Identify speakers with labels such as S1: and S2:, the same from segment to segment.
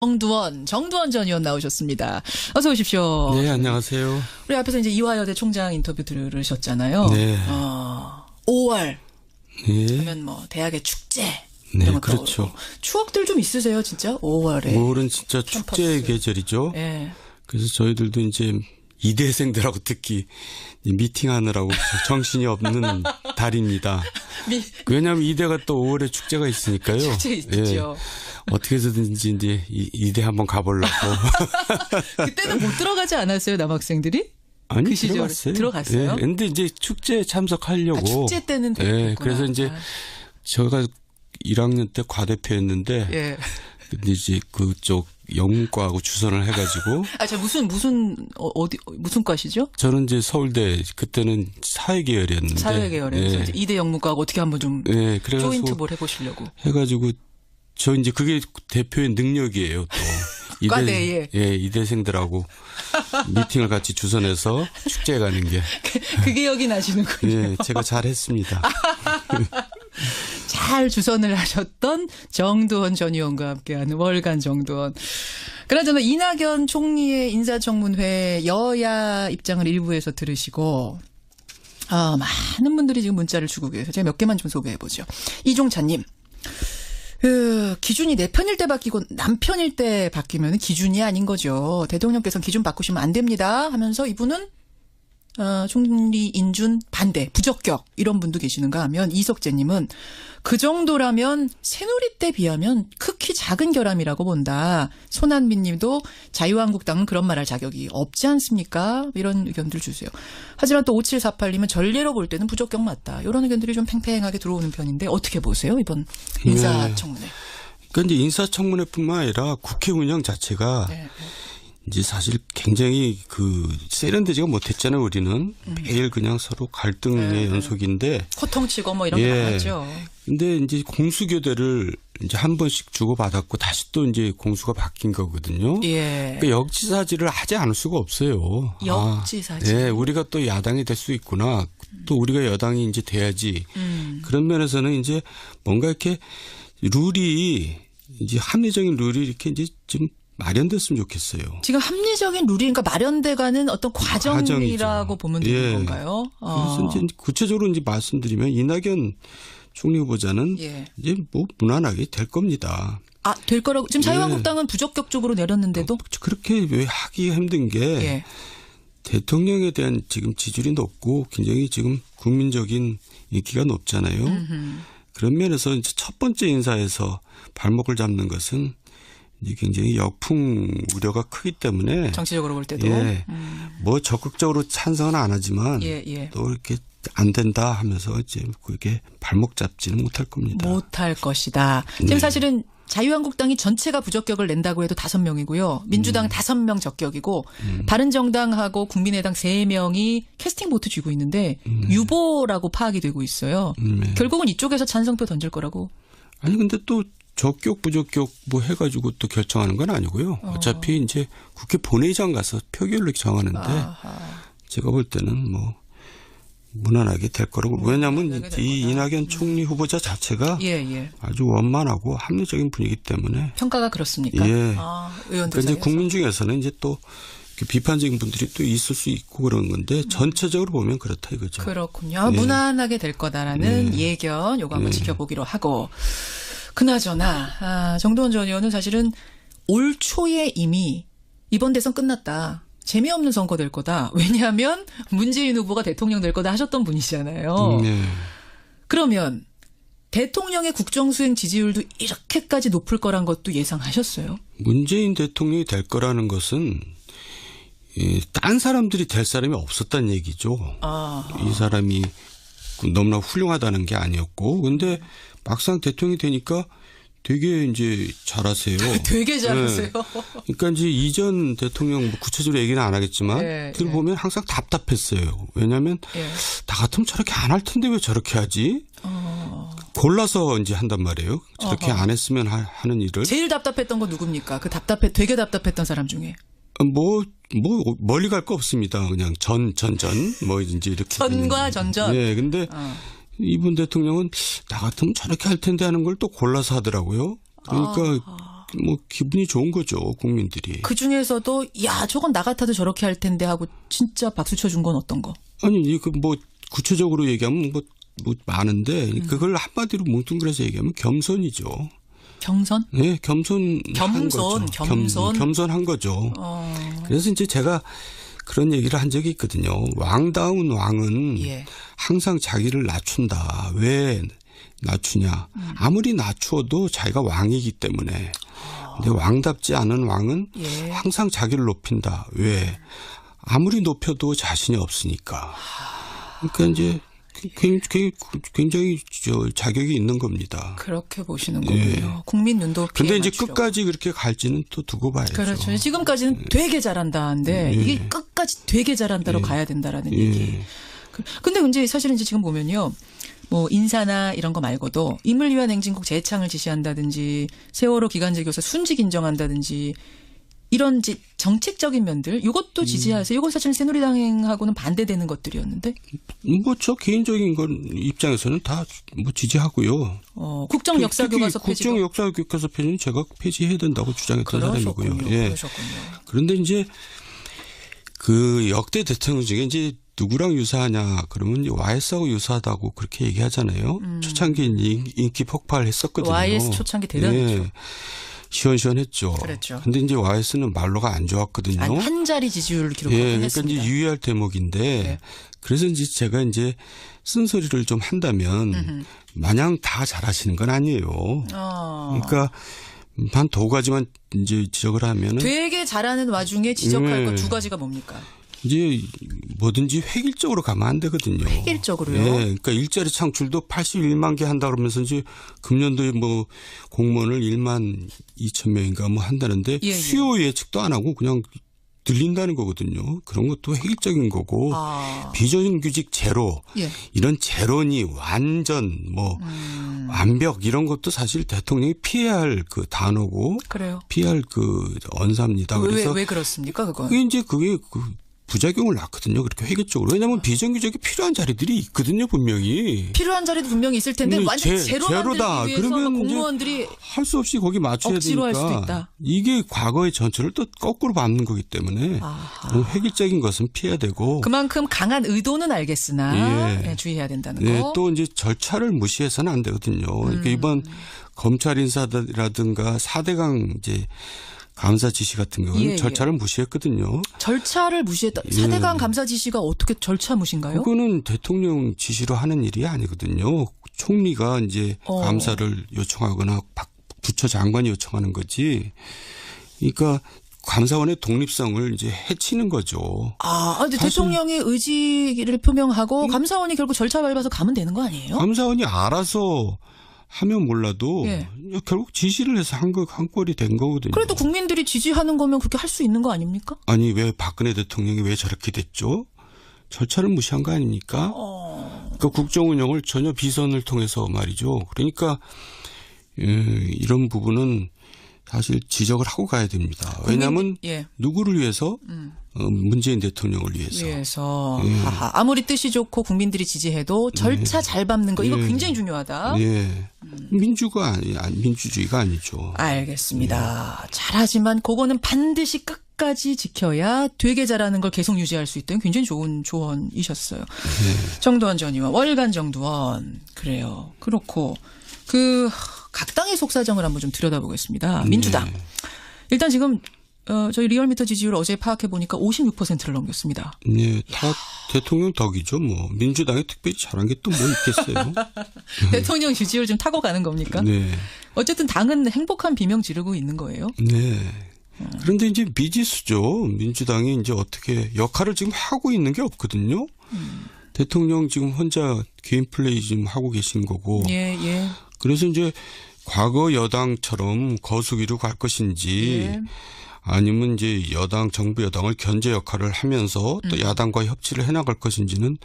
S1: 정두원 전 의원 나오셨습니다. 어서 오십시오.
S2: 네, 안녕하세요.
S1: 우리 앞에서 이제 이화여대 총장 인터뷰 들으셨잖아요.
S2: 네.
S1: 5월
S2: 네.
S1: 하면 뭐 대학의 축제.
S2: 네,
S1: 이런 거
S2: 그렇죠.
S1: 떠오르고. 추억들 좀 있으세요, 진짜? 5월에.
S2: 5월은 진짜 축제의 계절이죠.
S1: 네.
S2: 그래서 저희들도 이제 이대생들하고 특히 미팅하느라고 정신이 없는 달입니다. 왜냐하면 이대가 또 5월에 축제가 있으니까요.
S1: 축제 있죠.
S2: 예. 어떻게 해서든지 이제 이대 한번 가보려고.
S1: 그때는 못 들어가지 않았어요, 남학생들이?
S2: 아니,
S1: 그 시절에
S2: 들어갔어요.
S1: 들어갔어요?
S2: 예. 근데 이제 축제에 참석하려고.
S1: 축제 때는
S2: 예. 그래서 이제 제가 1학년 때 과대표였는데.
S1: 예.
S2: 근데 이제 그쪽 영문과하고 주선을 해가지고.
S1: 저 무슨 과시죠?
S2: 저는 이제 서울대 그때는 사회계열이었는데.
S1: 사회계열에서
S2: 네.
S1: 이제 이대 영문과하고 어떻게 한번 좀
S2: 네,
S1: 조인트 뭘 해보시려고.
S2: 해가지고 저 이제 그게 대표의 능력이에요 또.
S1: 과대에.
S2: 예, 이대생들하고 미팅을 같이 주선해서 축제에 가는 게.
S1: 그게 여기 나시는군요.
S2: 예, 제가 잘했습니다.
S1: 잘 주선을 하셨던 정두원 전 의원과 함께하는 월간 정두원. 그나저나 이낙연 총리의 인사청문회 여야 입장을 일부에서 들으시고 많은 분들이 지금 문자를 주고 계세요. 제가 몇 개만 좀 소개해보죠. 이종찬님. 기준이 내 편일 때 바뀌고 남 편일 때 바뀌면 기준이 아닌 거죠. 대통령께서는 기준 바꾸시면 안 됩니다 하면서 이분은 총리 인준 반대, 부적격 이런 분도 계시는가 하면 이석재님은 그 정도라면 새누리 때 비하면 극히 작은 결함이라고 본다. 손한빈님도 자유한국당은 그런 말할 자격이 없지 않습니까? 이런 의견들 주세요. 하지만 또 5748님은 전례로 볼 때는 부적격 맞다. 이런 의견들이 좀 팽팽하게 들어오는 편인데 어떻게 보세요? 이번 인사청문회.
S2: 네. 그러니까 이제 인사청문회뿐만 아니라 국회 운영 자체가
S1: 네.
S2: 이제 사실 굉장히 세련되지가 못했잖아요. 우리는 매일 그냥 서로 갈등의 연속인데
S1: 호통치고 뭐 이런 게 많았죠.
S2: 근데 이제 공수교대를 이제 한 번씩 주고받았고 다시 또 이제 공수가 바뀐 거거든요.
S1: 예.
S2: 그러니까 역지사지를 하지 않을 수가 없어요.
S1: 역지사지.
S2: 네, 우리가 또 야당이 될 수 있구나. 또 우리가 여당이 이제 돼야지. 그런 면에서는 이제 뭔가 이렇게 룰이 이제 합리적인 룰이 이렇게 이제 좀 마련됐으면 좋겠어요.
S1: 지금 합리적인 룰이 그러니까 마련돼가는 어떤 과정이라고 보면 되는 건가요?
S2: 그래서 이제 구체적으로 이제 말씀드리면 이낙연 총리 후보자는 이제 뭐 무난하게 될 겁니다.
S1: 될 거라고 지금 자유한국당은 부적격적으로 내렸는데도
S2: 그렇게 왜 하기 힘든 게 대통령에 대한 지금 지지율이 높고 굉장히 지금 국민적인 인기가 높잖아요. 그런 면에서 이제 첫 번째 인사에서 발목을 잡는 것은 이제 굉장히 역풍 우려가 크기 때문에
S1: 정치적으로 볼 때도
S2: 뭐 적극적으로 찬성은 안 하지만 또 이렇게 안 된다 하면서 이제 그게 발목 잡지는 못할 겁니다.
S1: 못할 것이다. 지금 사실은 자유한국당이 전체가 부적격을 낸다고 해도 5명이고요. 민주당 5명 적격이고 바른정당하고 국민의당 3명이 캐스팅 보트 쥐고 있는데 유보라고 파악이 되고 있어요. 결국은 이쪽에서 찬성표 던질 거라고.
S2: 아니 근데 또 적격 부적격 뭐 해가지고 또 결정하는 건 아니고요. 어차피 이제 국회 본회의장 가서 표결로 정하는데 제가 볼 때는 뭐 무난하게 될 거라고. 왜냐하면 이 이낙연 총리 후보자 자체가 아주 원만하고 합리적인 분이기 때문에.
S1: 평가가 그렇습니까?
S2: 그러니까 이제 국민 중에서는 이제 또 비판적인 분들이 또 있을 수 있고 그런 건데 전체적으로 보면 그렇다 이거죠.
S1: 그렇군요. 무난하게 될 거다라는 예견 요거 한번 지켜보기로 하고. 그나저나 정두원 전 의원은 사실은 올 초에 이미 이번 대선 끝났다. 재미없는 선거 될 거다. 왜냐하면 문재인 후보가 대통령 될 거다 하셨던 분이시잖아요. 그러면 대통령의 국정수행 지지율도 이렇게까지 높을 거란 것도 예상하셨어요?
S2: 문재인 대통령이 될 거라는 것은 딴 사람들이 될 사람이 없었다는 얘기죠. 이 사람이 너무나 훌륭하다는 게 아니었고 근데 막상 대통령이 되니까 되게 이제 잘하세요.
S1: 되게 잘하세요.
S2: 그러니까 이제 이전 대통령 뭐 구체적으로 얘기는 안 하겠지만 들어보면 항상 답답했어요. 왜냐하면 나 같으면 저렇게 안 할 텐데 왜 저렇게 하지? 골라서 이제 한단 말이에요. 저렇게 안 했으면 하는 일을.
S1: 제일 답답했던 건 누굽니까? 되게 답답했던 사람 중에.
S2: 멀리 갈 거 없습니다. 그냥 뭐 이제 이렇게.
S1: 전과 전전.
S2: 네, 근데 이분 대통령은 나 같으면 저렇게 할 텐데 하는 걸 또 골라서 하더라고요. 그러니까 뭐 기분이 좋은 거죠, 국민들이.
S1: 그 중에서도 야 저건 나 같아도 저렇게 할 텐데 하고 진짜 박수 쳐준 건 어떤 거?
S2: 아니 이거 뭐 구체적으로 얘기하면 뭐 많은데 그걸 한마디로 뭉뚱그려서 얘기하면 겸손이죠.
S1: 경선?
S2: 네, 겸손한 거죠. 그래서 이제 제가 그런 얘기를 한 적이 있거든요. 왕다운 왕은
S1: 예.
S2: 항상 자기를 낮춘다. 왜 낮추냐? 아무리 낮추어도 자기가 왕이기 때문에. 근데 왕답지 않은 왕은
S1: 예.
S2: 항상 자기를 높인다. 왜? 아무리 높여도 자신이 없으니까. 그러니까 이제 굉장히 자격이 있는 겁니다.
S1: 그렇게 보시는 거군요.
S2: 예.
S1: 국민 눈도 피해
S2: 근데 이제
S1: 맞추려고.
S2: 끝까지 그렇게 갈지는 또 두고 봐야죠.
S1: 그렇죠. 지금까지는 되게 잘한다는데
S2: 예.
S1: 이게 끝까지 되게 잘한다로
S2: 예.
S1: 가야 된다라는
S2: 예.
S1: 얘기. 근데 이제 사실은 이제 지금 보면요. 뭐 인사나 이런 거 말고도 임을 위한 행진곡 재창을 지시한다든지 세월호 기간제 교사 순직 인정한다든지 이런 정책적인 면들 이것도 지지하세요. 이건 사실 새누리당하고는 반대되는 것들이었는데.
S2: 뭐 저 개인적인 건 입장에서는 다 뭐 지지하고요.
S1: 국정 역사 교과서
S2: 특히
S1: 폐지도.
S2: 국정 역사 교과서 폐지는 제가 폐지해야 된다고 주장했던 사람이고요. 예.
S1: 그러셨군요.
S2: 그런데 이제 그 역대 대통령 중에 이제 누구랑 유사하냐 그러면 이제 YS하고 유사하다고 그렇게 얘기하잖아요. 초창기 인기 폭발했었거든요.
S1: YS 초창기 대단했죠.
S2: 예. 시원시원했죠.
S1: 그랬죠.
S2: 근데 이제 YS는 말로가 안 좋았거든요.
S1: 한 자리 지지율을 기록하긴
S2: 예, 그러니까
S1: 했습니다.
S2: 이제 유의할 대목인데
S1: 네.
S2: 그래서 이제 제가 이제 쓴소리를 좀 한다면 마냥 다 잘하시는 건 아니에요. 그러니까 한 두 가지만 이제 지적을 하면은
S1: 되게 잘하는 와중에 지적할
S2: 네.
S1: 것 두 가지가 뭡니까?
S2: 이제 뭐든지 획일적으로 가면 안 되거든요.
S1: 획일적으로요?
S2: 예, 그러니까 일자리 창출도 81만 개 한다 그러면서 이제 금년도에 뭐 공무원을 1만 2천 명인가 뭐 한다는데
S1: 예, 예.
S2: 수요 예측도 안 하고 그냥 들린다는 거거든요. 그런 것도 획일적인 거고 비정규직 제로
S1: 예.
S2: 이런 제로니 완전 뭐 완벽 이런 것도 사실 대통령이 피해야 할 그 단어고
S1: 그래요.
S2: 피해야 할 그 언사입니다. 그래서
S1: 왜 그렇습니까, 그건?
S2: 그게 그 부작용을 낳거든요. 그렇게 획일적으로. 왜냐하면 비정규직이 필요한 자리들이 있거든요. 분명히.
S1: 필요한 자리도 분명히 있을 텐데 완전 제로
S2: 제로다.
S1: 만들기 위해서
S2: 그러면
S1: 공무원들이
S2: 할 수 없이 거기 맞춰야
S1: 억지로 할
S2: 되니까.
S1: 수도 있다.
S2: 이게 과거의 전철을 또 거꾸로 밟는 거기 때문에 획일적인 것은 피해야 되고.
S1: 그만큼 강한 의도는 알겠으나
S2: 예.
S1: 네, 주의해야 된다는
S2: 네,
S1: 거.
S2: 또 이제 절차를 무시해서는 안 되거든요. 그러니까 이번 검찰 인사라든가 4대강 이제 감사 지시 같은 경우는
S1: 예,
S2: 절차를 무시했거든요.
S1: 절차를 무시했다. 4대강 감사 지시가 어떻게 절차 무시인가요?
S2: 그거는 대통령 지시로 하는 일이 아니거든요. 총리가 이제 감사를 요청하거나 부처 장관이 요청하는 거지. 그러니까 감사원의 독립성을 이제 해치는 거죠.
S1: 근데 대통령이 의지를 표명하고 감사원이 결국 절차 밟아서 가면 되는 거 아니에요?
S2: 감사원이 알아서 하면 몰라도
S1: 예.
S2: 결국 지시를 해서 한 꼴이 된 거거든요.
S1: 그래도 국민들이 지지하는 거면 그렇게 할 수 있는 거 아닙니까?
S2: 아니 왜 박근혜 대통령이 왜 저렇게 됐죠? 절차를 무시한 거 아닙니까? 그러니까 국정 운영을 전혀 비선을 통해서 말이죠. 그러니까 이런 부분은 사실 지적을 하고 가야 됩니다. 왜냐하면
S1: 예.
S2: 누구를 위해서? 문재인 대통령을 위해서.
S1: 아무리 뜻이 좋고 국민들이 지지해도 절차 잘 밟는 거 이거 굉장히 중요하다.
S2: 예. 민주주의가 아니죠.
S1: 알겠습니다. 잘하지만 그거는 반드시 끝까지 지켜야 되게 잘하는 걸 계속 유지할 수 있다는 굉장히 좋은 조언이셨어요. 정두원 전 의원, 월간 정두원. 그래요. 그렇고 각 당의 속사정을 한번 좀 들여다보겠습니다. 민주당. 일단 지금 저희 리얼미터 지지율 어제 파악해 보니까 56%를 넘겼습니다.
S2: 네, 다 대통령 덕이죠. 뭐 민주당이 특별히 잘한 게 또 뭐 있겠어요.
S1: 대통령 지지율 좀 타고 가는 겁니까?
S2: 네.
S1: 어쨌든 당은 행복한 비명 지르고 있는 거예요.
S2: 네. 그런데 이제 미지수죠. 민주당이 이제 어떻게 역할을 지금 하고 있는 게 없거든요. 대통령 지금 혼자 개인 플레이 지금 하고 계신 거고.
S1: 예.
S2: 그래서 이제 과거 여당처럼 거수기로 갈 것인지
S1: 예.
S2: 아니면 이제 정부 여당을 견제 역할을 하면서 또 야당과 협치를 해나갈 것인지는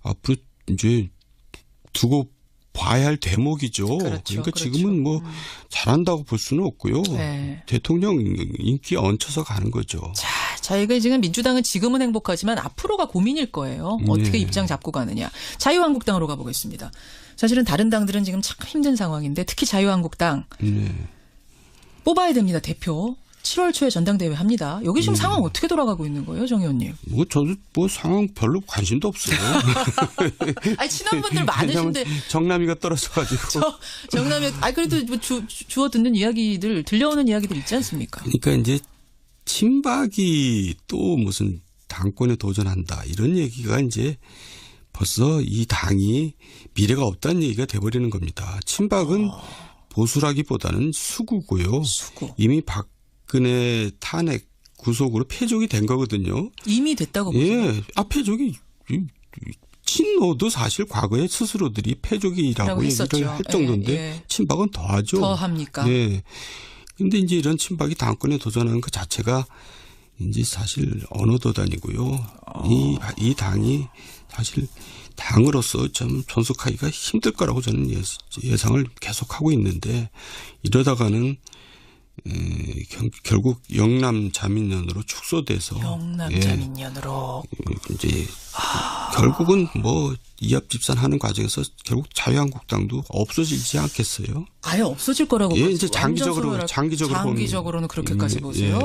S2: 앞으로 이제 두고 봐야 할 대목이죠.
S1: 그렇죠,
S2: 그러니까 지금은 뭐 잘한다고 볼 수는 없고요.
S1: 네.
S2: 대통령 인기에 얹혀서 가는 거죠.
S1: 저희가 지금 민주당은 지금은 행복하지만 앞으로가 고민일 거예요. 어떻게 입장 잡고 가느냐. 자유한국당으로 가보겠습니다. 사실은 다른 당들은 지금 참 힘든 상황인데 특히 자유한국당. 뽑아야 됩니다. 대표. 7월 초에 전당대회 합니다. 여기 지금 상황 어떻게 돌아가고 있는 거예요, 정 의원님?
S2: 저도 상황 별로 관심도 없어요.
S1: 아니, 친한 분들 많으신데.
S2: 정남이가 떨어져가지고.
S1: 정남이, 그래도 뭐 주워 듣는 이야기들, 들려오는 이야기들 있지 않습니까?
S2: 그러니까 이제 친박이 또 무슨 당권에 도전한다. 이런 얘기가 이제 벌써 이 당이 미래가 없다는 얘기가 돼버리는 겁니다. 친박은 보수라기보다는 수구고요.
S1: 수구.
S2: 이미 박근혜 탄핵 구속으로 패족이 된 거거든요.
S1: 이미 됐다고 보세요?
S2: 예. 패족이 친노도 사실 과거에 스스로들이 패족이라고 얘기를 할 정도인데
S1: 예.
S2: 친박은 더하죠.
S1: 더 합니까?
S2: 예. 근데 이제 이런 친박이 당권에 도전하는 것 자체가 이제 사실 언어도단이고요. 이 당이 사실 당으로서 좀 존속하기가 힘들 거라고 저는 예상을 계속하고 있는데 이러다가는 결국 영남자민련으로 축소돼서
S1: 영남자민련으로
S2: 이제 결국은 뭐 이합집산하는 과정에서 결국 자유한국당도 없어지지 않겠어요?
S1: 아예 없어질 거라고
S2: 보세요. 이제 장기적으로는
S1: 그렇게까지 보세요.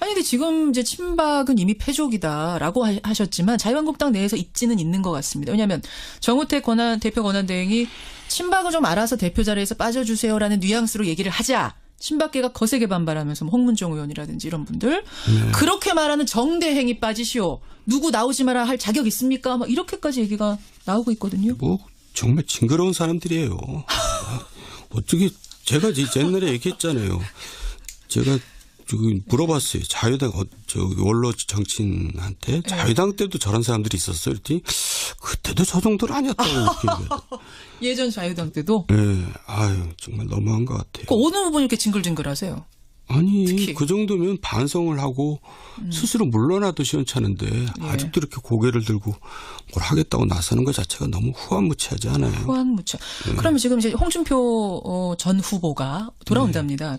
S1: 아니 근데 지금 이제 친박은 이미 패족이다라고 하셨지만 자유한국당 내에서 있지는 있는 것 같습니다. 왜냐하면 정우택 대표 권한대행이 친박을 좀 알아서 대표 자리에서 빠져주세요라는 뉘앙스로 얘기를 하자. 친박계가 거세게 반발하면서 홍문종 의원이라든지 이런 분들 그렇게 말하는 정대행이 빠지시오. 누구 나오지 마라 할 자격 있습니까? 막 이렇게까지 얘기가 나오고 있거든요.
S2: 뭐 정말 징그러운 사람들이에요. 어떻게 제가 옛날에 얘기했잖아요. 제가 물어봤어요. 자유당 원로 정치인한테 자유당 때도 저런 사람들이 있었어요. 그랬더니 그때도 저 정도는 아니었다고 이렇게 얘기해요.
S1: 예전 자유당 때도?
S2: 네. 정말 너무한 것 같아요.
S1: 어느 부분이 이렇게 징글징글하세요?
S2: 아니
S1: 특히.
S2: 그 정도면 반성을 하고 스스로 물러나도 시원찮은데 아직도 이렇게 고개를 들고 뭘 하겠다고 나서는 것 자체가 너무 후한무치하지 않아요?
S1: 후한무치. 그러면 지금 이제 홍준표 전 후보가 돌아온답니다.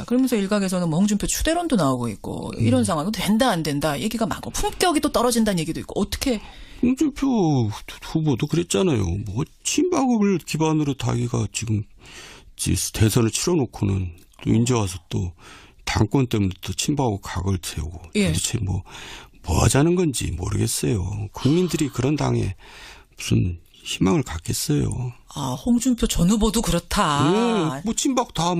S1: 그러면서 일각에서는 뭐 홍준표 추대론도 나오고 있고 이런 상황은 된다 안 된다 얘기가 많고 품격이 또 떨어진다는 얘기도 있고 어떻게.
S2: 홍준표 후보도 그랬잖아요. 뭐 친박을 기반으로 자기가 지금 대선을 치러놓고는 또 이제 와서 또 당권 때문에 또 친박하고 각을 세우고 도대체 뭐 하자는 건지 모르겠어요. 국민들이 그런 당에 무슨 희망을 갖겠어요.
S1: 홍준표 전 후보도 그렇다.
S2: 네, 뭐 친박 다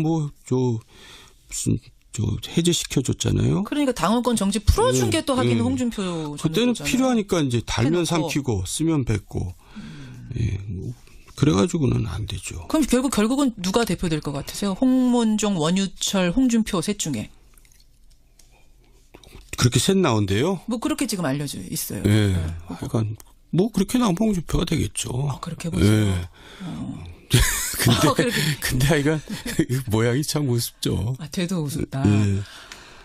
S2: 해제시켜줬잖아요.
S1: 그러니까 당원권 정지 풀어준 게 또 하기는 홍준표 전 후보잖아요.
S2: 그때는 필요하니까 이제 달면 삼키고 쓰면 뱉고. 그래가지고는 안 되죠.
S1: 그럼 결국은 누가 대표될 것 같으세요? 홍문종, 원유철, 홍준표 셋 중에.
S2: 그렇게 셋 나온대요?
S1: 뭐 그렇게 지금 알려져 있어요.
S2: 네. 그러니까 뭐 그렇게 나오면 홍준표가 되겠죠.
S1: 그렇게 보세요.
S2: 네. 근데 아이가 모양이 참 우습죠.
S1: 돼도 우습다.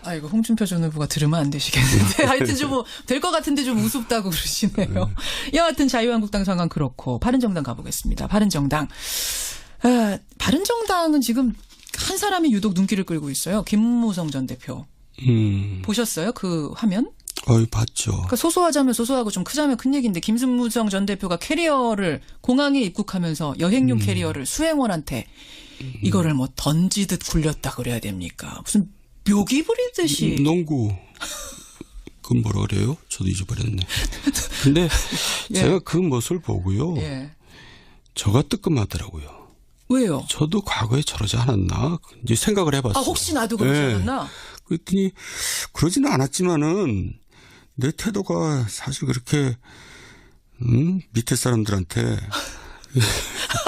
S1: 아이고 홍준표 전 후보가 들으면 안 되시겠는데 하여튼 좀 될 것 같은데 좀 우습다고 그러시네요. 여하튼 자유한국당 상황 그렇고 바른정당 가보겠습니다. 바른정당은 지금 한 사람이 유독 눈길을 끌고 있어요. 김무성 전 대표. 보셨어요? 그 화면?
S2: 봤죠.
S1: 그러니까 소소하자면 소소하고 좀 크자면 큰 얘기인데 김무성 전 대표가 캐리어를 공항에 입국하면서 여행용 캐리어를 수행원한테 이거를 뭐 던지듯 굴렸다 그래야 됩니까? 무슨 묘기 부리듯이.
S2: 농구. 그건 뭐라 그래요? 저도 잊어버렸네. 근데 제가 그 모습을 보고요. 저가 뜨끔하더라고요.
S1: 왜요?
S2: 저도 과거에 저러지 않았나? 이제 생각을 해봤어요.
S1: 혹시 나도 그러셨나?
S2: 그랬더니 그러지는 않았지만은 내 태도가 사실 그렇게 밑에 사람들한테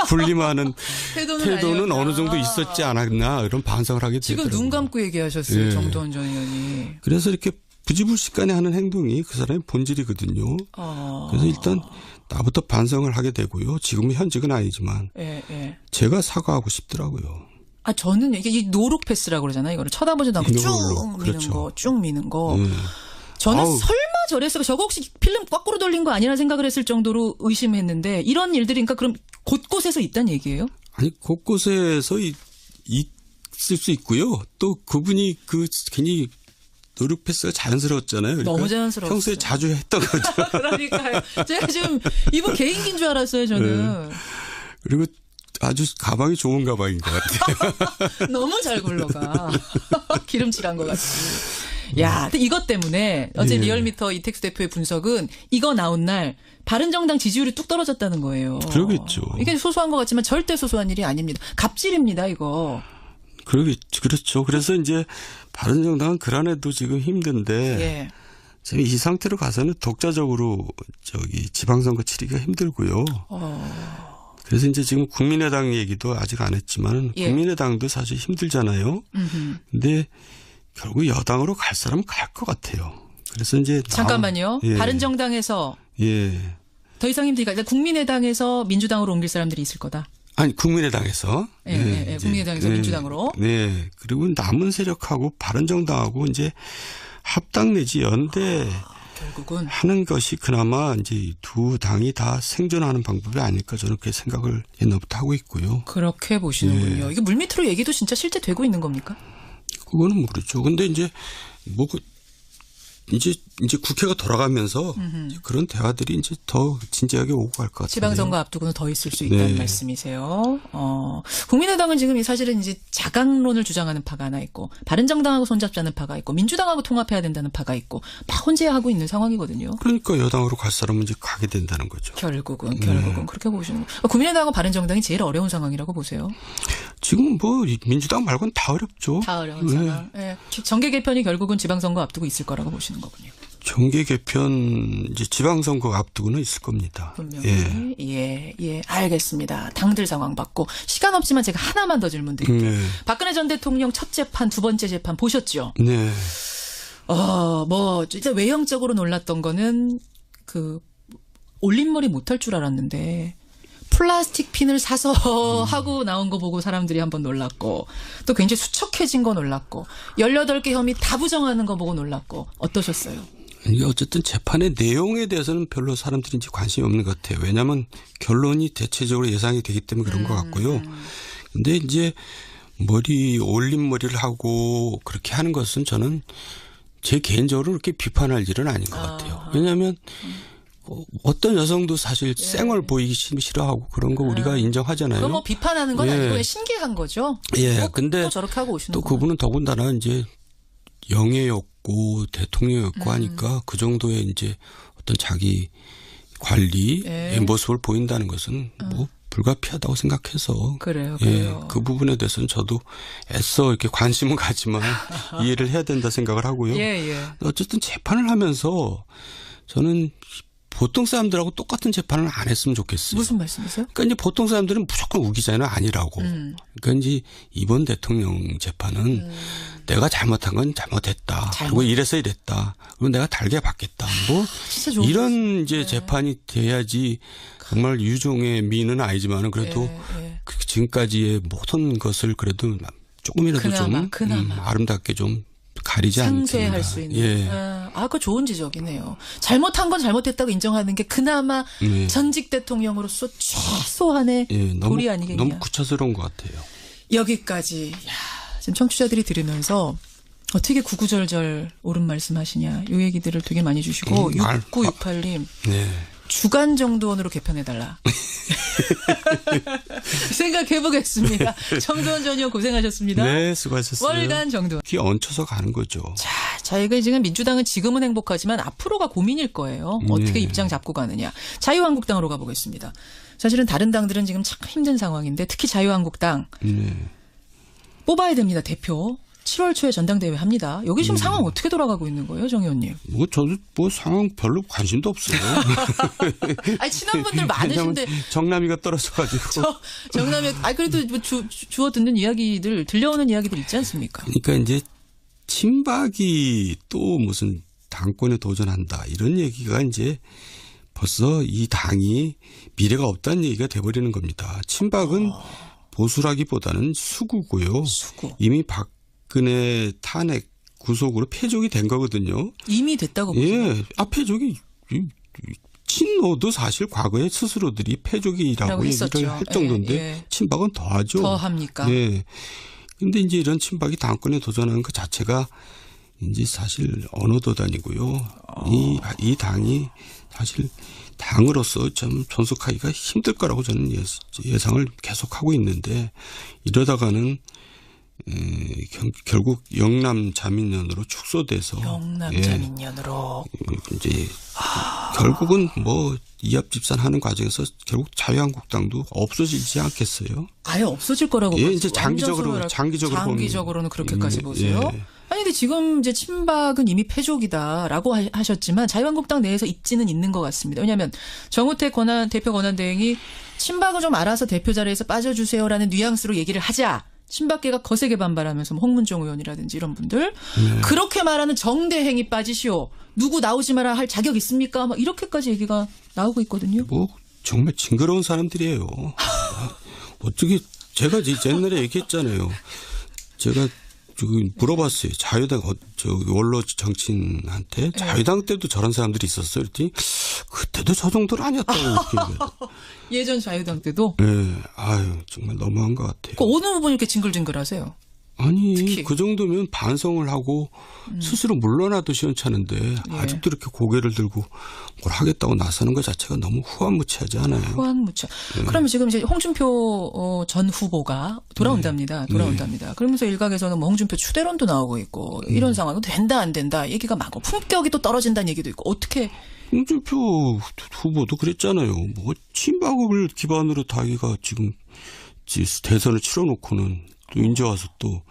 S2: 군림하는 태도는 어느 정도 있었지 않았나 이런 반성을 하게 되더라고요.
S1: 지금 눈 감고 얘기하셨어요. 정도원 전 의원이.
S2: 그래서 이렇게 부지불식간에 하는 행동이 그 사람의 본질이거든요. 그래서 일단 나부터 반성을 하게 되고요. 지금은 현직은 아니지만 제가 사과하고 싶더라고요.
S1: 저는 이게 노룩 패스라고 그러잖아요. 이거를 쳐다보지도 않고 쭉 미는 거, 쭉 미는 거. 저는 설마 저랬을까? 저거 혹시 필름 거꾸로 돌린 거 아니라 생각을 했을 정도로 의심했는데 이런 일들이 그러니까 그럼 곳곳에서 있다는 얘기예요?
S2: 아니 곳곳에서 있을 수 있고요. 또 그분이 괜히 노룩 패스가 자연스러웠잖아요. 그러니까
S1: 너무 자연스러웠어요.
S2: 평소에 자주 했던 거죠.
S1: 그러니까요. 제가 지금 이분 개인기인 줄 알았어요. 저는.
S2: 그리고 아주 가방이 좋은 가방인 것 같아요.
S1: 너무 잘 굴러가. 기름칠한 것 같이. 야, 근데 이것 때문에 어제
S2: 예.
S1: 리얼미터 이택수 대표의 분석은 이거 나온 날 바른정당 지지율이 뚝 떨어졌다는 거예요.
S2: 그러겠죠.
S1: 이게 소소한 것 같지만 절대 소소한 일이 아닙니다. 갑질입니다, 이거.
S2: 그렇죠. 그래서 이제 바른정당은 그란에도 지금 힘든데
S1: 예.
S2: 지금 이 상태로 가서는 독자적으로 지방선거 치르기가 힘들고요. 그래서 이제 지금 국민의당 얘기도 아직 안 했지만
S1: 예.
S2: 국민의당도 사실 힘들잖아요. 근데 결국 여당으로 갈 사람은 갈 것 같아요. 그래서 이제
S1: 잠깐만요.
S2: 예.
S1: 바른정당에서
S2: 예.
S1: 더 이상 힘드니까 그러니까 국민의당에서 민주당으로 옮길 사람들이 있을 거다.
S2: 아니 국민의당에서
S1: 예, 국민의당에서 민주당으로.
S2: 네. 그리고 남은 세력하고 바른정당하고 이제 합당 내지 연대
S1: 결국은
S2: 하는 것이 그나마 이제 두 당이 다 생존하는 방법이 아닐까 저는 그렇게 생각을 옛날부터 하고 있고요.
S1: 그렇게 보시는군요. 이게 물밑으로 얘기도 진짜 실제 되고 있는 겁니까?
S2: 그거는 모르죠. 근데 이제 이제 국회가 돌아가면서 그런 대화들이 이제 더 진지하게 오고 갈 것 같아요.
S1: 지방선거 앞두고는 더 있을 수 있다는
S2: 네.
S1: 말씀이세요. 국민의당은 지금 사실은 이제 자강론을 주장하는 파가 하나 있고, 바른정당하고 손잡자는 파가 있고, 민주당하고 통합해야 된다는 파가 있고, 막 혼재하고 있는 상황이거든요.
S2: 그러니까 여당으로 갈 사람은 이제 가게 된다는 거죠.
S1: 결국은 그렇게 보시는 거예요. 국민의당하고 바른정당이 제일 어려운 상황이라고 보세요.
S2: 지금 뭐 민주당 말고는 다 어렵죠.
S1: 다 어려운 상황. 예. 정계 개편이 결국은 지방선거 앞두고 있을 거라고 보시는 거군요.
S2: 정계 개편 이제 지방선거 앞두고는 있을 겁니다.
S1: 분명히. 예, 알겠습니다. 당들 상황 봤고 시간 없지만 제가 하나만 더 질문 드릴게요.
S2: 네.
S1: 박근혜 전 대통령 첫 재판, 두 번째 재판 보셨죠?
S2: 네.
S1: 진짜 외형적으로 놀랐던 거는 그 올림머리 못할 줄 알았는데 플라스틱 핀을 사서 하고 나온 거 보고 사람들이 한번 놀랐고 또 굉장히 수척해진 거 놀랐고 18개 혐의 다 부정하는 거 보고 놀랐고 어떠셨어요?
S2: 이게 어쨌든 재판의 내용에 대해서는 별로 사람들이 이제 관심이 없는 것 같아요. 왜냐하면 결론이 대체적으로 예상이 되기 때문에 그런 것 같고요. 근데 이제 올림머리를 하고 그렇게 하는 것은 저는 제 개인적으로 그렇게 비판할 일은 아닌 것 같아요. 왜냐하면 어떤 여성도 사실 쌩얼 보이기 싫어하고 그런 거 우리가 인정하잖아요.
S1: 그거 뭐 비판하는 건
S2: 예.
S1: 아니고 그냥 신기한 거죠.
S2: 예.
S1: 또
S2: 근데
S1: 저렇게 하고 오시는
S2: 또
S1: 거.
S2: 그분은 더군다나 이제 영예였고 대통령이었고 하니까 그 정도의 이제 어떤 자기 관리의 모습을 보인다는 것은 뭐 불가피하다고 생각해서
S1: 그래요.
S2: 그 부분에 대해서는 저도 애써 이렇게 관심은 가지만 이해를 해야 된다 생각을 하고요. 어쨌든 재판을 하면서 저는 보통 사람들하고 똑같은 재판을 안 했으면 좋겠어요.
S1: 무슨 말씀이세요?
S2: 그러니까 이제 보통 사람들은 무조건 우기자는 아니라고. 그러니까 이제 이번 대통령 재판은 내가 잘못한 건 잘못했다. 그리고 이래서 이랬다. 그리고 내가 달게 받겠다. 뭐
S1: 진짜 좋은
S2: 이런 이제 재판이 돼야지 정말 유종의 미는 아니지만은 그래도 그 지금까지의 모든 것을 그래도 조금이라도
S1: 그나마.
S2: 아름답게 좀 가리지 않습니다.
S1: 상쇄할 수 있는. 그거 좋은 지적이네요. 잘못한 건 잘못했다고 인정하는 게 그나마 전직 대통령으로서 최소한의 도리 아니겠냐.
S2: 너무 구차스러운 것 같아요.
S1: 여기까지. 지금 청취자들이 들으면서 어떻게 구구절절 옳은 말씀하시냐. 이 얘기들을 되게 많이 주시고 6968님. 주간정도원으로 개편해달라. 생각해보겠습니다. 정도원 전 의원 고생하셨습니다.
S2: 네, 수고하셨어요.
S1: 월간 정도원.
S2: 귀 얹혀서 가는 거죠.
S1: 저희가 지금 민주당은 지금은 행복하지만 앞으로가 고민일 거예요. 어떻게 입장 잡고 가느냐. 자유한국당으로 가보겠습니다. 사실은 다른 당들은 지금 참 힘든 상황인데 특히 자유한국당 뽑아야 됩니다. 대표. 7월 초에 전당대회 합니다. 여기 지금 상황 어떻게 돌아가고 있는 거예요, 정 의원님?
S2: 저도 상황 별로 관심도 없어요.
S1: 아니, 친한 분들 많으신데.
S2: 정남이가 떨어져가지고.
S1: 정남이, 그래도 뭐 주워 듣는 이야기들, 들려오는 이야기들 있지 않습니까?
S2: 그러니까 이제 친박이 또 무슨 당권에 도전한다. 이런 얘기가 이제 벌써 이 당이 미래가 없다는 얘기가 돼버리는 겁니다. 친박은 보수라기보다는 수구고요. 이미 박근혜 탄핵 구속으로 패족이 된 거거든요.
S1: 이미 됐다고 보시나요?
S2: 패족이 친노도 사실 과거에 스스로들이 패족이라고 얘기를 할 정도인데 친박은 더하죠.
S1: 더 합니까?
S2: 근데 이제 이런 친박이 당권에 도전하는 것 자체가 인지 사실 언어도 다니고요. 이 당이 사실 당으로서 좀 존속하기가 힘들 거라고 저는 예상을 계속하고 있는데 이러다가는 결국 영남자민련으로 축소돼서
S1: 영남자민련으로
S2: 이제 결국은 뭐 이합집산하는 과정에서 결국 자유한국당도 없어지지 않겠어요?
S1: 아예 없어질 거라고
S2: 예, 이제 장기적으로는
S1: 그렇게까지 보세요.
S2: 예.
S1: 아니 근데 지금 이제 친박은 이미 패족이다라고 하셨지만 자유한국당 내에서 입지는 있는 것 같습니다. 왜냐하면 정우택 대표 권한대행이 친박은 좀 알아서 대표 자리에서 빠져주세요라는 뉘앙스로 얘기를 하자. 친박계가 거세게 반발하면서 뭐 홍문종 의원이라든지 이런 분들 그렇게 말하는 정대행이 빠지시오. 누구 나오지 마라 할 자격 있습니까? 막 이렇게까지 얘기가 나오고 있거든요.
S2: 뭐 정말 징그러운 사람들이에요. 어떻게 제가 옛날에 얘기했잖아요. 제가 물어봤어요. 자유당 원로 정치인한테 자유당 때도 저런 사람들이 있었어요. 그랬더니 그때도 저 정도는 아니었다고 이렇게 얘기해요.
S1: 예전 자유당 때도?
S2: 네. 아유 정말 너무한 것 같아요.
S1: 어느 부분이 이렇게 징글징글하세요?
S2: 아니
S1: 특히.
S2: 그 정도면 반성을 하고 스스로 물러나도 시원찮은데 아직도 이렇게 고개를 들고 뭘 하겠다고 나서는 것 자체가 너무 후한무치하지 않아요?
S1: 후한무치. 그러면 지금 이제 홍준표 전 후보가 돌아온답니다. 그러면서 일각에서는 뭐 홍준표 추대론도 나오고 있고 이런 상황은 된다 안 된다 얘기가 많고 품격이 또 떨어진다는 얘기도 있고 어떻게.
S2: 홍준표 후보도 그랬잖아요. 뭐 친박을 기반으로 자기가 지금 대선을 치러놓고는 또 이제 와서 또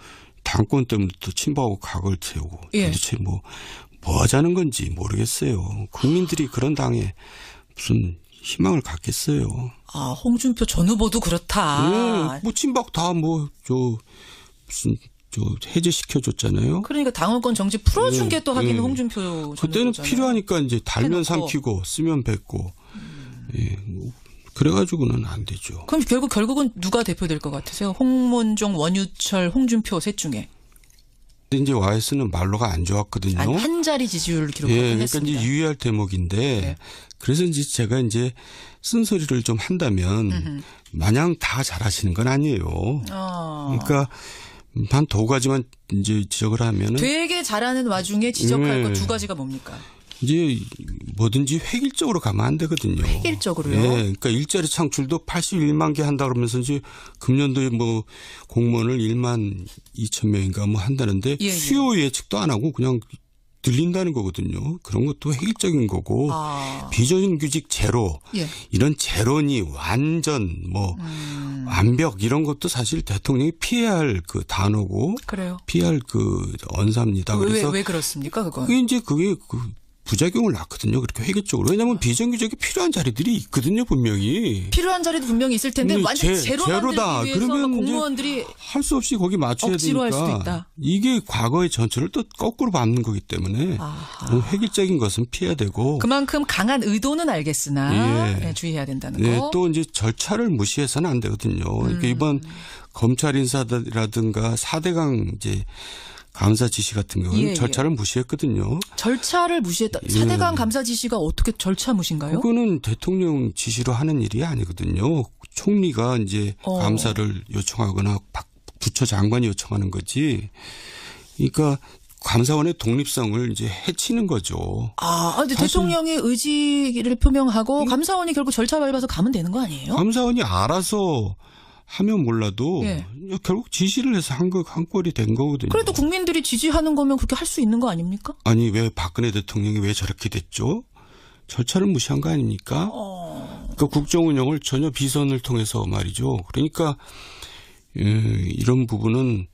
S2: 당권 때문에 또 친박하고 각을 세우고 도대체 뭐 하자는 건지 모르겠어요. 국민들이 그런 당에 무슨 희망을 갖겠어요.
S1: 아 홍준표 전 후보도 그렇다.
S2: 네, 뭐 친박 다 무슨 해제시켜줬잖아요.
S1: 그러니까 당원권 정지 풀어준 게 또 하기는 홍준표 전
S2: 그때는
S1: 후보잖아요.
S2: 필요하니까 이제 달면
S1: 해놓고.
S2: 삼키고 쓰면 뱉고 뭐 그래가지고는 안 되죠.
S1: 그럼 결국은 누가 대표될 것 같으세요? 홍문종, 원유철, 홍준표 셋 중에.
S2: 근데 이제 YS는 말로가 안 좋았거든요.
S1: 아니, 한 자리 지지율을 기록하긴
S2: 그러니까
S1: 했습니다.
S2: 이제 유의할 대목인데 그래서 이제 제가 이제 쓴소리를 좀 한다면 마냥 다 잘하시는 건 아니에요. 그러니까 한 두 가지만 이제 지적을 하면은
S1: 되게 잘하는 와중에 지적할 것 두 가지가 뭡니까?
S2: 이제 뭐든지 획일적으로 가면 안 되거든요.
S1: 획일적으로요?
S2: 예. 그러니까 일자리 창출도 81만 개 한다 그러면서 이제 금년도에 뭐 공무원을 1만 2천 명인가 뭐 한다는데 수요 예측도 안 하고 그냥 들린다는 거거든요. 그런 것도 획일적인 거고 비정규직 제로 이런 제로니 완전 뭐 완벽 이런 것도 사실 대통령이 피해야 할 그 단어고
S1: 그래요.
S2: 피해야 할 그 언사입니다. 그래서
S1: 왜 그렇습니까? 그건.
S2: 그게 부작용을 낳거든요. 그렇게 획일적으로. 왜냐하면 비정규직이 필요한 자리들이 있거든요. 분명히.
S1: 필요한 자리도 분명히 있을 텐데 완전 제로다.
S2: 그러면
S1: 공무원들이
S2: 할 수 없이 거기 맞춰야
S1: 억지로
S2: 되니까.
S1: 할 수도 있다.
S2: 이게 과거의 전철을 또 거꾸로 밟는 거기 때문에 획일적인 것은 피해야 되고.
S1: 그만큼 강한 의도는 알겠으나 주의해야 된다는 거.
S2: 또 이제 절차를 무시해서는 안 되거든요. 그러니까 이번 검찰 인사라든가 4대강 이제 감사 지시 같은 경우는 절차를 무시했거든요.
S1: 절차를 무시했다. 4대강 감사 지시가 어떻게 절차 무시인가요?
S2: 그거는 대통령 지시로 하는 일이 아니거든요. 총리가 이제 감사를 요청하거나 부처 장관이 요청하는 거지. 그러니까 감사원의 독립성을 이제 해치는 거죠.
S1: 근데 대통령이 의지를 표명하고 감사원이 결국 절차 밟아서 가면 되는 거 아니에요?
S2: 감사원이 알아서 하면 몰라도 결국 지시를 해서 한 꼴이 된 거거든요.
S1: 그래도 국민들이 지지하는 거면 그렇게 할 수 있는 거 아닙니까?
S2: 아니 왜 박근혜 대통령이 왜 저렇게 됐죠? 절차를 무시한 거 아닙니까? 그러니까 국정 운영을 전혀 비선을 통해서 말이죠. 그러니까 이런 부분은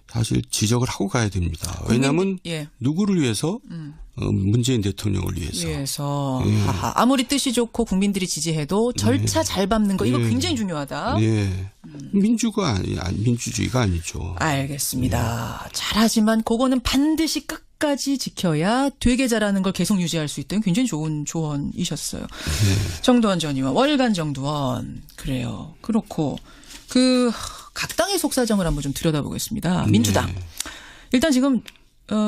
S2: 사실 지적을 하고 가야 됩니다. 왜냐하면 누구를 위해서? 문재인 대통령을 위해서.
S1: 아무리 뜻이 좋고 국민들이 지지해도 절차 잘 밟는 거 이거 굉장히 중요하다.
S2: 민주주의가 아니죠.
S1: 알겠습니다. 잘하지만 그거는 반드시 끝까지 지켜야 되게 잘하는 걸 계속 유지할 수 있다는 굉장히 좋은 조언이셨어요. 정두원 전 의원, 월간 정두원. 그래요. 그렇고 각 당의 속사정을 한번 좀 들여다보겠습니다. 민주당. 일단 지금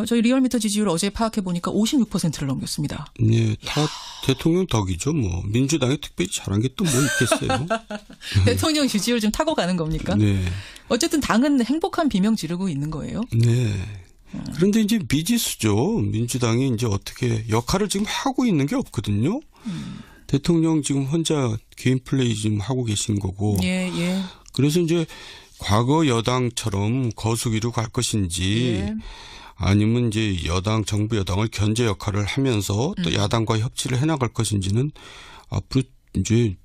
S1: 저희 리얼미터 지지율 어제 파악해 보니까 56%를 넘겼습니다.
S2: 네, 다 대통령 덕이죠. 뭐 민주당이 특별히 잘한 게 또 뭐 있겠어요.
S1: 대통령 지지율 좀 타고 가는 겁니까?
S2: 네.
S1: 어쨌든 당은 행복한 비명 지르고 있는 거예요.
S2: 네. 그런데 이제 미지수죠. 민주당이 이제 어떻게 역할을 지금 하고 있는 게 없거든요. 대통령 지금 혼자 개인 플레이 지금 하고 계신 거고.
S1: 예, 예.
S2: 그래서 이제 과거 여당처럼 거수기로 갈 것인지
S1: 예.
S2: 아니면 이제 여당, 정부 여당을 견제 역할을 하면서 또 야당과 협치를 해나갈 것인지는 앞으로 이제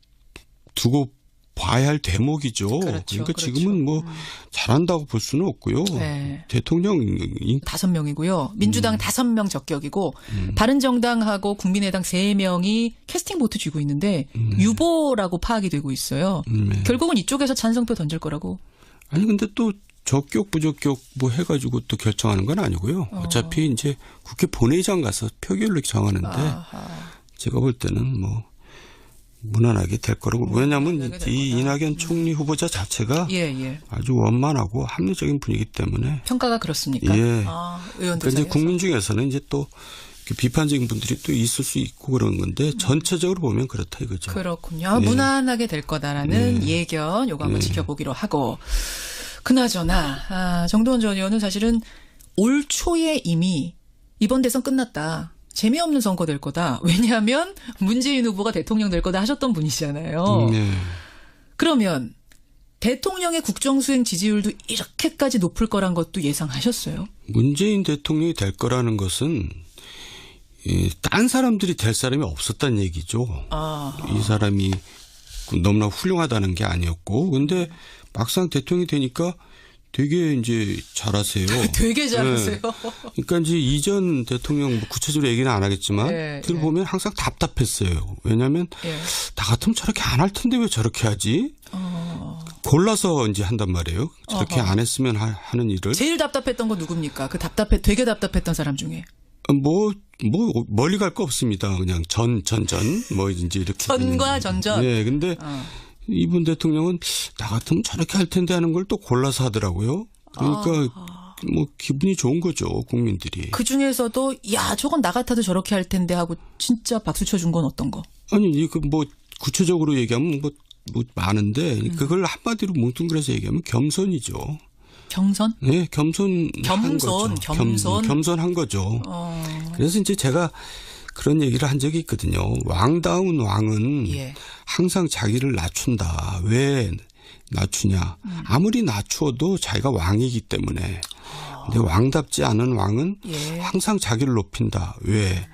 S2: 두고 봐야 할 대목이죠.
S1: 그렇죠,
S2: 그러니까
S1: 그렇죠.
S2: 지금은 뭐 잘한다고 볼 수는 없고요.
S1: 네.
S2: 대통령이
S1: 5명이고요. 민주당 5명 적격이고 바른정당하고 국민의당 3명이 캐스팅 보트 쥐고 있는데 유보라고 파악이 되고 있어요.
S2: 네.
S1: 결국은 이쪽에서 찬성표 던질 거라고.
S2: 아니 근데 또 적격 부적격 뭐 해가지고 또 결정하는 건 아니고요. 어차피 이제 국회 본회의장 가서 표결로 정하는데 제가 볼 때는 뭐 무난하게 될 거라고. 왜냐하면 이 이낙연 총리 후보자 자체가
S1: 예, 예.
S2: 아주 원만하고 합리적인 분이기 때문에.
S1: 평가가 그렇습니까?
S2: 예.
S1: 의원들
S2: 그러니까 이제
S1: 사이에서.
S2: 국민 중에서는 이제 또 이렇게 비판적인 분들이 또 있을 수 있고 그런 건데 전체적으로 보면 그렇다 이거죠.
S1: 그렇군요.
S2: 예.
S1: 무난하게 될 거다라는 예견 요거 한번 지켜보기로 하고. 그나저나 정도원 전 의원은 사실은 올 초에 이미 이번 대선 끝났다. 재미없는 선거 될 거다. 왜냐하면 문재인 후보가 대통령 될 거다 하셨던 분이시잖아요.
S2: 네.
S1: 그러면 대통령의 국정수행 지지율도 이렇게까지 높을 거란 것도 예상하셨어요?
S2: 문재인 대통령이 될 거라는 것은 딴 사람들이 될 사람이 없었다는 얘기죠. 이 사람이 너무나 훌륭하다는 게 아니었고, 근데 막상 대통령이 되니까 되게 이제 잘하세요.
S1: 되게 잘하세요.
S2: 네. 그러니까 이제 이전 대통령 뭐 구체적으로 얘기는 안 하겠지만 그걸 보면 항상 답답했어요. 왜냐하면 나 같으면 저렇게 안 할 텐데 왜 저렇게 하지? 골라서 이제 한단 말이에요. 저렇게 안 했으면 하는 일을.
S1: 제일 답답했던 건 누굽니까? 그 되게 답답했던 사람 중에.
S2: 뭐 멀리 갈 거 없습니다. 그냥 뭐 이제 이렇게.
S1: 전과 전전.
S2: 네, 근데 이분 대통령은 나 같으면 저렇게 할 텐데 하는 걸 또 골라서 하더라고요. 그러니까 뭐 기분이 좋은 거죠, 국민들이.
S1: 그 중에서도 야 저건 나 같아도 저렇게 할 텐데 하고 진짜 박수 쳐준 건 어떤 거?
S2: 아니 이거 뭐 구체적으로 얘기하면 뭐 많은데 그걸 한마디로 뭉뚱그려서 얘기하면 겸손이죠.
S1: 경선?
S2: 네, 겸손한 거죠. 겸손한 거죠. 그래서 이제 제가 그런 얘기를 한 적이 있거든요. 왕다운 왕은 항상 자기를 낮춘다. 왜 낮추냐. 아무리 낮추어도 자기가 왕이기 때문에. 근데 왕답지 않은 왕은 항상 자기를 높인다. 왜?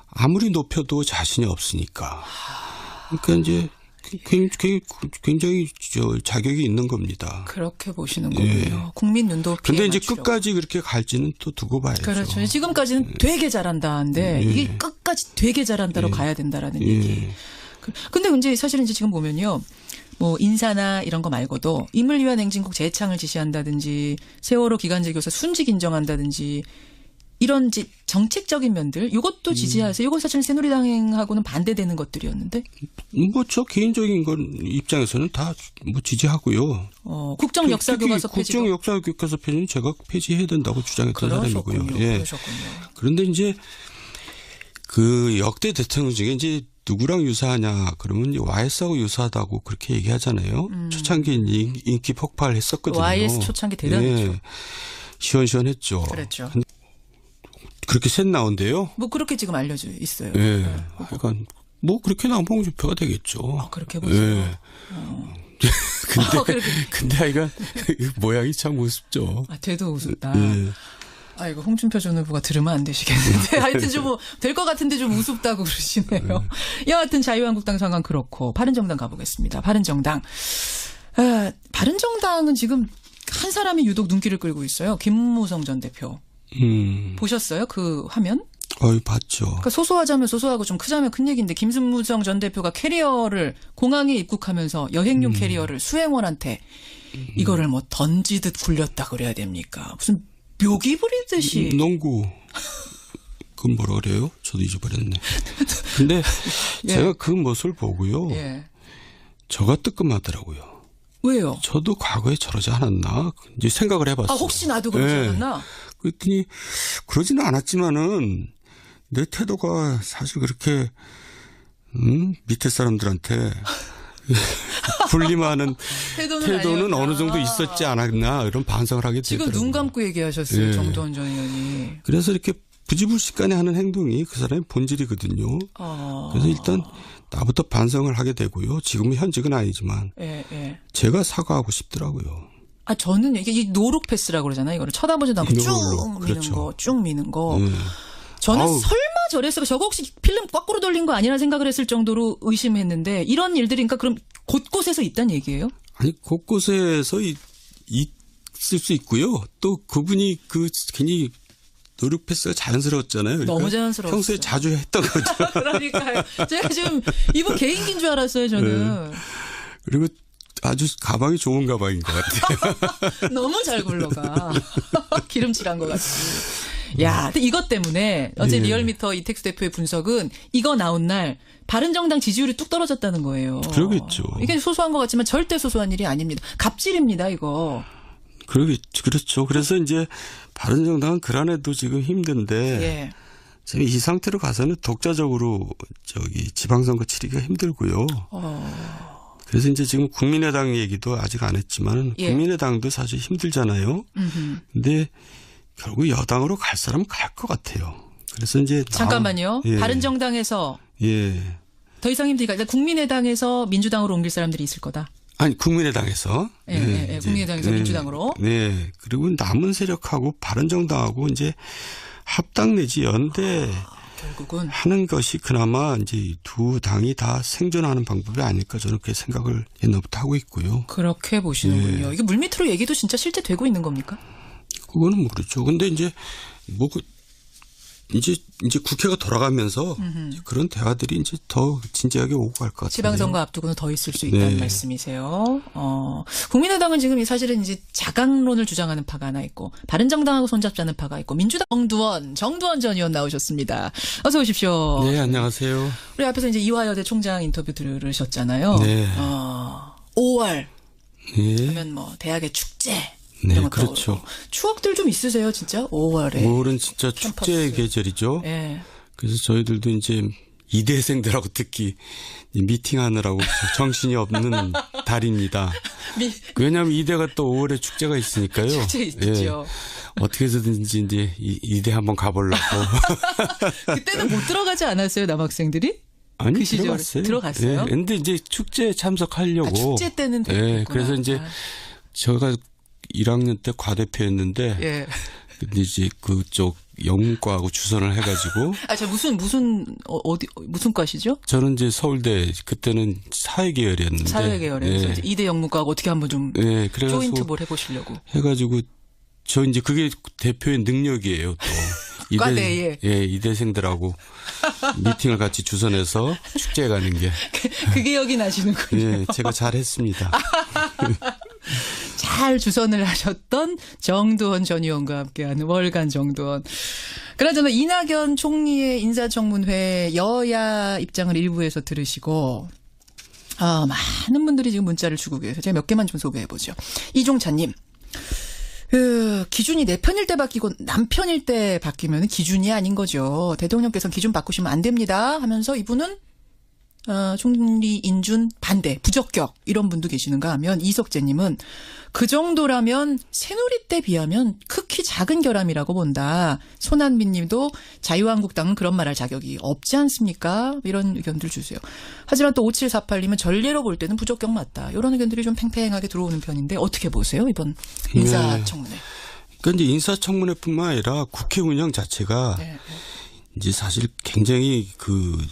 S2: 아무리 높여도 자신이 없으니까. 그러니까 이제 굉장히 자격이 있는 겁니다.
S1: 그렇게 보시는 거군요. 국민 눈높이에
S2: 근데 이제
S1: 맞추려고.
S2: 끝까지 그렇게 갈지는 또 두고 봐야죠.
S1: 그렇죠. 지금까지는 되게 잘한다는데 이게 끝까지 되게 잘한다로 가야 된다라는 얘기. 근데 이제 사실은 이제 지금 보면요. 뭐 인사나 이런 거 말고도 임을 위한 행진곡 재창을 지시한다든지 세월호 기간제 교사 순직 인정한다든지 이런 정책적인 면들 이것도 지지하세요. 이건 사실 새누리당하고는 반대되는 것들이었는데.
S2: 뭐 저 개인적인 건 입장에서는 다 뭐 지지하고요.
S1: 국정 역사 교과서 폐지.
S2: 국정 역사 교과서 폐지는 제가 폐지해야 된다고 주장했던 사람이고요.
S1: 그러셨군요.
S2: 그런데 이제 그 역대 대통령 중에 이제 누구랑 유사하냐 그러면 YS하고 유사하다고 그렇게 얘기하잖아요. 초창기 인기 폭발했었거든요.
S1: YS 초창기 대단했죠.
S2: 시원시원했죠.
S1: 그렇죠.
S2: 그렇게 셋 나온대요.
S1: 뭐 그렇게 지금 알려져 있어요.
S2: 그러니까 뭐 그렇게 나오면 홍준표가 되겠죠.
S1: 그렇게 보세요.
S2: 근데 아이가 모양이 참 우습죠.
S1: 되도 우습다. 이거 홍준표 전 후보가 들으면 안 되시겠는데. 하여튼 좀 될 것 같은데 좀 우습다고 그러시네요. 여하튼 자유한국당 상황 그렇고 바른정당 가보겠습니다. 바른정당은 지금 한 사람이 유독 눈길을 끌고 있어요. 김무성 전 대표. 보셨어요? 그 화면?
S2: 봤죠.
S1: 그러니까 소소하자면 소소하고 좀 크자면 큰 얘기인데 김무성 전 대표가 캐리어를 공항에 입국하면서 여행용 캐리어를 수행원한테 이거를 뭐 던지듯 굴렸다 그래야 됩니까? 무슨 묘기 부리듯이.
S2: 농구. 그건 뭐라 그래요? 저도 잊어버렸네. 근데 제가 그 모습을 보고요. 저가 뜨끔하더라고요.
S1: 왜요?
S2: 저도 과거에 저러지 않았나? 이제 생각을 해봤어요.
S1: 혹시 나도 그러지 않았나?
S2: 그랬더니 그러지는 않았지만은 내 태도가 사실 그렇게 밑에 사람들한테 군림하는
S1: 태도는
S2: 태도는
S1: 아니었나.
S2: 어느 정도 있었지 않았나 이런 반성을 하게
S1: 지금
S2: 되더라고요.
S1: 눈 감고 얘기하셨어요.
S2: 예.
S1: 정도원 전 의원이.
S2: 그래서 이렇게 부지불식간에 하는 행동이 그 사람의 본질이거든요. 그래서 일단 나부터 반성을 하게 되고요. 지금은 현직은 아니지만
S1: 예.
S2: 제가 사과하고 싶더라고요.
S1: 아, 저는 이게 이 노룩 패스라고 그러잖아요. 이거를 쳐다보지도 않고 쭉
S2: 노룩,
S1: 미는
S2: 그렇죠.
S1: 거, 쭉 미는 거.
S2: 예.
S1: 저는
S2: 아우.
S1: 설마 저랬을까? 저거 혹시 필름 거꾸로 돌린 거 아니라 생각을 했을 정도로 의심했는데 이런 일들이 그러니까 그럼 곳곳에서 있다는 얘기예요?
S2: 아니 곳곳에서 있을 수 있고요. 또 그분이 그 굉장히 노력 패스가 자연스러웠잖아요. 그러니까
S1: 너무 자연스러웠어요.
S2: 평소에 자주 했던 거죠.
S1: 그러니까요. 제가 지금 이분 개인기인 줄 알았어요, 저는.
S2: 그리고 아주 가방이 좋은 가방인 것 같아요.
S1: 너무 잘 굴러가. 기름칠한 것 같이. 야, 근데 이것 때문에 어제
S2: 예.
S1: 리얼미터 이택수 대표의 분석은 이거 나온 날 바른정당 지지율이 뚝 떨어졌다는 거예요.
S2: 그러겠죠.
S1: 이게 소소한 것 같지만 절대 소소한 일이 아닙니다. 갑질입니다, 이거.
S2: 그렇죠. 그래서 이제 바른정당은 그란에도 지금 힘든데
S1: 예.
S2: 지금 이 상태로 가서는 독자적으로 지방선거 치르기가 힘들고요. 그래서 이제 지금 국민의당 얘기도 아직 안 했지만
S1: 예.
S2: 국민의당도 사실 힘들잖아요. 근데 결국 여당으로 갈 사람은 갈 것 같아요. 그래서 이제
S1: 잠깐만요.
S2: 예.
S1: 바른정당에서
S2: 예.
S1: 더 이상 힘드니까 국민의당에서 민주당으로 옮길 사람들이 있을 거다.
S2: 아니 국민의당에서
S1: 예,
S2: 이제,
S1: 국민의당에서 민주당으로.
S2: 네. 그리고 남은 세력하고 바른정당하고 이제 합당 내지 연대
S1: 결국은
S2: 하는 것이 그나마 이제 두 당이 다 생존하는 방법이 아닐까 저는 그렇게 생각을 옛날부터 하고 있고요.
S1: 그렇게 보시는군요. 이게 물밑으로 얘기도 진짜 실제 되고 있는 겁니까?
S2: 그거는 모르죠. 근데 이제 이제 국회가 돌아가면서 이제 그런 대화들이 이제 더 진지하게 오고 갈 것 같아요.
S1: 지방선거 앞두고는 더 있을 수 있다는
S2: 네.
S1: 말씀이세요. 국민의당은 지금 사실은 이제 자강론을 주장하는 파가 하나 있고, 바른정당하고 손잡자는 파가 있고, 민주당 정두원 전 의원 나오셨습니다. 어서 오십시오.
S2: 네, 안녕하세요.
S1: 우리 앞에서 이제 이화여대 총장 인터뷰 들으셨잖아요.
S2: 네.
S1: 5월
S2: 네.
S1: 하면 뭐 대학의 축제.
S2: 네,
S1: 이런 거
S2: 그렇죠.
S1: 떠오르고. 추억들 좀 있으세요, 진짜? 5월에.
S2: 5월은 진짜
S1: 캠퍼스.
S2: 축제의 계절이죠.
S1: 예.
S2: 그래서 저희들도 이제 이대생들하고 특히 미팅하느라고 정신이 없는 달입니다. 왜냐하면 이대가 또 5월에 축제가 있으니까요.
S1: 축제 있죠.
S2: 어떻게 해서든지 이제 이대 한번 가보려고.
S1: 그때는 못 들어가지 않았어요, 남학생들이?
S2: 아니,
S1: 그 시절에
S2: 들어갔어요.
S1: 들어갔어요?
S2: 예. 근데 이제 축제에 참석하려고.
S1: 축제 때는
S2: 예.
S1: 됐구나.
S2: 그래서 이제 제가 1학년 때 과대표였는데.
S1: 예.
S2: 근데 이제 그쪽 영문과하고 주선을 해가지고.
S1: 무슨 과시죠?
S2: 저는 이제 서울대 그때는 사회계열이었는데.
S1: 사회계열에서 이제 이대 영문과하고 어떻게 한번 좀
S2: 네, 그래서
S1: 조인트 뭘 해보시려고.
S2: 해가지고 저 이제 그게 대표의 능력이에요. 또
S1: 과대에.
S2: 예, 이대생들하고 미팅을 같이 주선해서 축제에 가는 게.
S1: 그 기억이 나시는군요.
S2: 예, 제가 잘했습니다.
S1: 잘 주선을 하셨던 정두원 전 의원과 함께하는 월간 정두원. 그나저나 이낙연 총리의 인사청문회 여야 입장을 일부에서 들으시고 많은 분들이 지금 문자를 주고 계세요. 제가 몇 개만 좀 소개해보죠. 이종찬님. 기준이 내 편일 때 바뀌고 남 편일 때 바뀌면 기준이 아닌 거죠. 대통령께서는 기준 바꾸시면 안 됩니다 하면서 이분은 총리 인준 반대, 부적격 이런 분도 계시는가 하면 이석재님은 그 정도라면 새누리 때 비하면 극히 작은 결함이라고 본다. 손한민님도 자유한국당은 그런 말할 자격이 없지 않습니까? 이런 의견들 주세요. 하지만 또 5748님은 전례로 볼 때는 부적격 맞다. 이런 의견들이 좀 팽팽하게 들어오는 편인데 어떻게 보세요? 이번 인사청문회.
S2: 그러니까 이제 인사청문회뿐만 아니라 국회 운영 자체가
S1: 네.
S2: 이제 사실 굉장히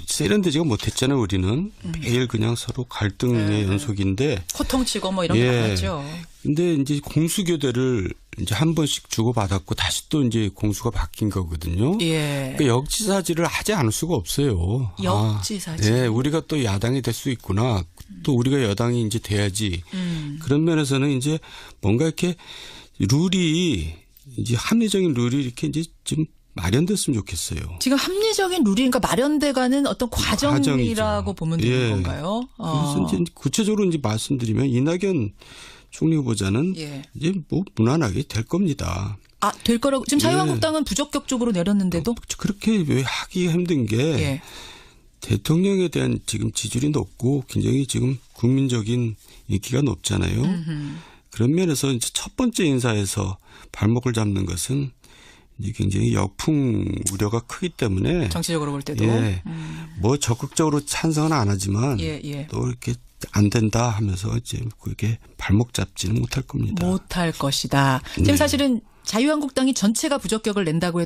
S2: 세련되지가 못했잖아요. 우리는 매일 그냥 서로 갈등의 연속인데.
S1: 호통치고 뭐 이런 게 많았죠.
S2: 근데 이제 공수교대를 이제 한 번씩 주고받았고 다시 또 이제 공수가 바뀐 거거든요.
S1: 예.
S2: 그러니까 역지사지를 하지 않을 수가 없어요.
S1: 역지사지.
S2: 네, 우리가 또 야당이 될 수 있구나. 또 우리가 여당이 이제 돼야지. 그런 면에서는 이제 뭔가 이렇게 룰이 이제 합리적인 룰이 이렇게 이제 좀 마련됐으면 좋겠어요.
S1: 지금 합리적인 룰이 그러니까 마련돼가는 어떤 과정이라고 보면 되는 건가요?
S2: 그래서 이제 구체적으로 이제 말씀드리면 이낙연 총리 후보자는 이제 뭐 무난하게 될 겁니다.
S1: 될 거라고 지금 자유한국당은 부적격적으로 내렸는데도
S2: 그렇게 왜 하기 힘든 게 대통령에 대한 지금 지지율이 높고 굉장히 지금 국민적인 인기가 높잖아요. 그런 면에서 이제 첫 번째 인사에서 발목을 잡는 것은 이제 굉장히 역풍 우려가 크기 때문에
S1: 정치적으로 볼 때도
S2: 예, 뭐 적극적으로 찬성은 안 하지만 또 이렇게 안 된다 하면서 이제 그게 발목 잡지는 못할 겁니다.
S1: 못할 것이다. 지금
S2: 네.
S1: 사실은 자유한국당이 전체가 부적격을 낸다고 해도